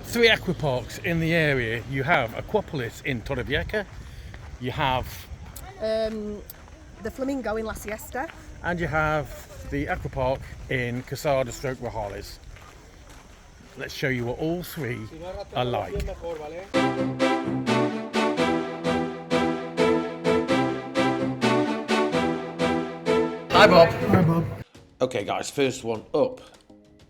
three aqua parks in the area. You have Aquapolis in Torrevieja, you have the Flamingo in La Siesta, and you have the Aqua Park in Quesada / Rojales. Let's show you what all three are like. Hi Bob. Hi Bob. Okay guys, first one up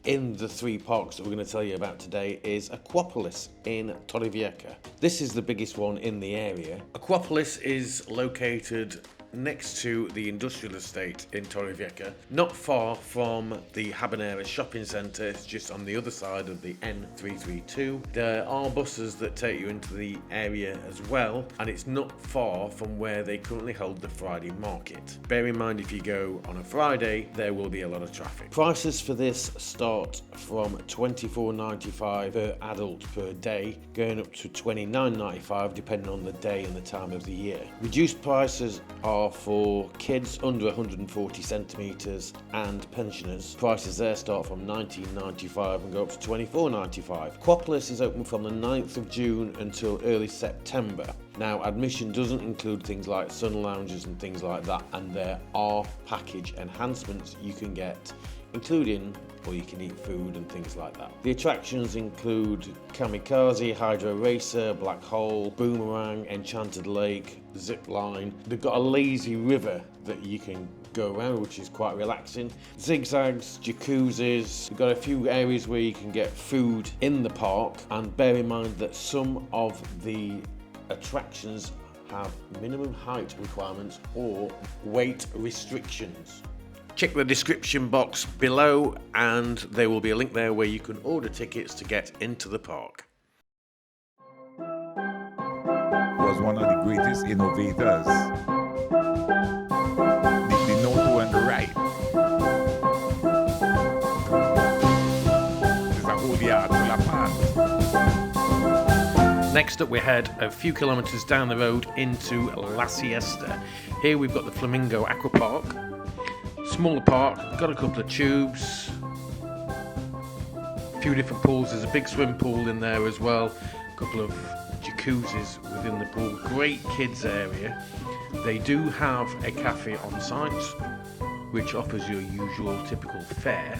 in the three parks that we're going to tell you about today is Aquapolis in Torrevieja. This is the biggest one in the area. Aquapolis is located next to the industrial estate in Torrevieja, not far from the Habanera shopping centre. It's just on the other side of the N332. There are buses that take you into the area as well, and it's not far from where they currently hold the Friday market. Bear in mind, if you go on a Friday, there will be a lot of traffic. Prices for this start from $24.95 per adult per day, going up to $29.95 depending on the day and the time of the year. Reduced prices are for kids under 140 centimetres and pensioners. Prices there start from $19.95 and go up to $24.95. Aquapolis is open from the 9th of June until early September. Now, admission doesn't include things like sun lounges and things like that, and there are package enhancements you can get, including you can eat food and things like that. The attractions include Kamikaze, Hydro Racer, Black Hole, Boomerang, Enchanted Lake, Zip Line. They've got a lazy river that you can go around, which is quite relaxing. Zigzags, jacuzzis. We've got a few areas where you can get food in the park, and bear in mind that some of the attractions have minimum height requirements or weight restrictions. Check the description box below and there will be a link there where you can order tickets to get into the park. Was one of the greatest innovators. The note and the right. There's a whole yard full of plants. Next up we head a few kilometres down the road into La Siesta. Here we've got the Flamingo Aqua Park. Smaller park, got a couple of tubes, a few different pools. There's a big swim pool in there as well, a couple of jacuzzis within the pool. Great kids area. They do have a cafe on site which offers your usual typical fare.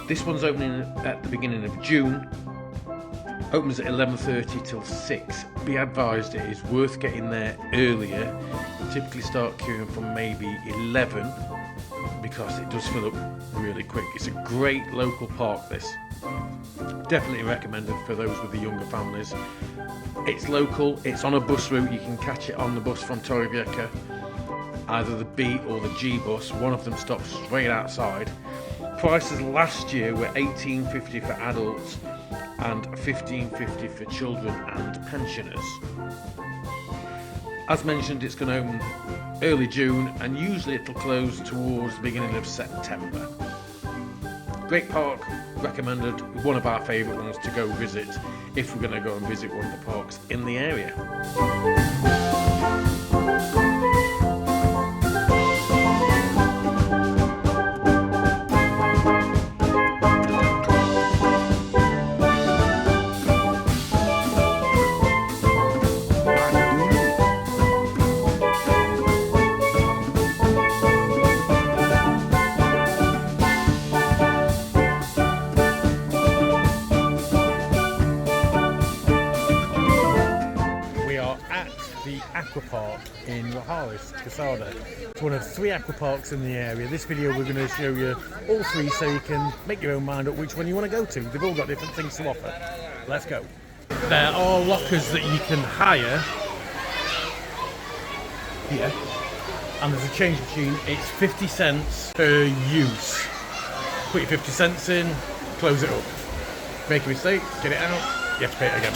This one's opening at the beginning of June, opens at 11:30 till 6. Be advised, it is worth getting there earlier. You typically start queuing from maybe 11 because it does fill up really quick. It's a great local park, this. Definitely recommended for those with the younger families. It's local, it's on a bus route. You can catch it on the bus from Torrevieja, either the B or the G bus. One of them stops straight outside. Prices last year were $18.50 for adults and $15.50 for children and pensioners. As mentioned, it's going to open early June and usually it'll close towards the beginning of September. Great park, recommended, one of our favourite ones to go visit if we're going to go and visit one of the parks in the area. The Aqua Park in Rojales, Quesada. It's one of three aqua parks in the area. This video we're going to show you all three so you can make your own mind up which one you want to go to. They've all got different things to offer. Let's go. There are lockers that you can hire here, and there's a change machine. It's 50 cents per use. Put your 50 cents in, close it up. Make a mistake, get it out, you have to pay it again.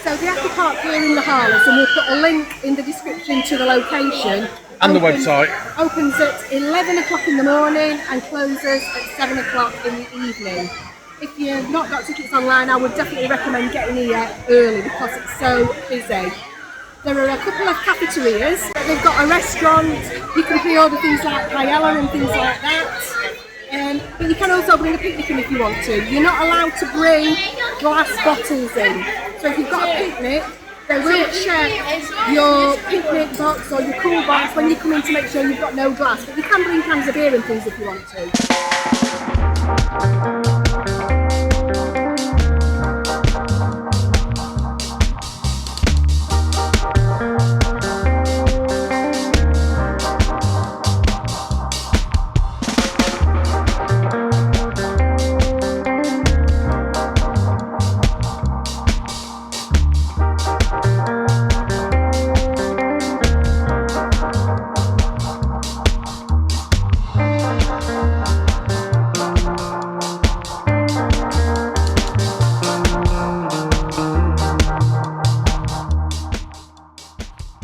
So the Aqua Park here in Rojales, and we'll put a link in the description to the location. And the website. Opens at 11 o'clock in the morning and closes at 7 o'clock in the evening. if you've not got tickets online, I would definitely recommend getting here early because it's so busy. There are a couple of cafeterias. They've got a restaurant. You can pre-order things like paella and things like that. But you can also bring a picnic in if you want to. You're not allowed to bring glass bottles in. So if you've got a picnic, they will check your picnic box or your cool box when you come in to make sure you've got no glass. But you can bring cans of beer and things if you want to.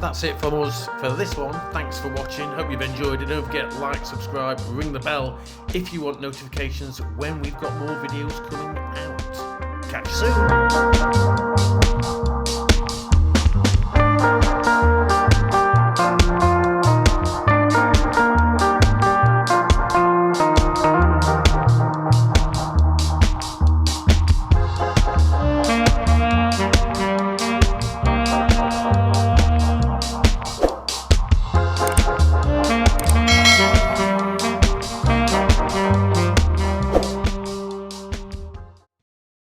That's it from us for this one. Thanks for watching. Hope you've enjoyed it. Don't forget, like, subscribe, ring the bell if you want notifications when we've got more videos coming out. Catch you soon.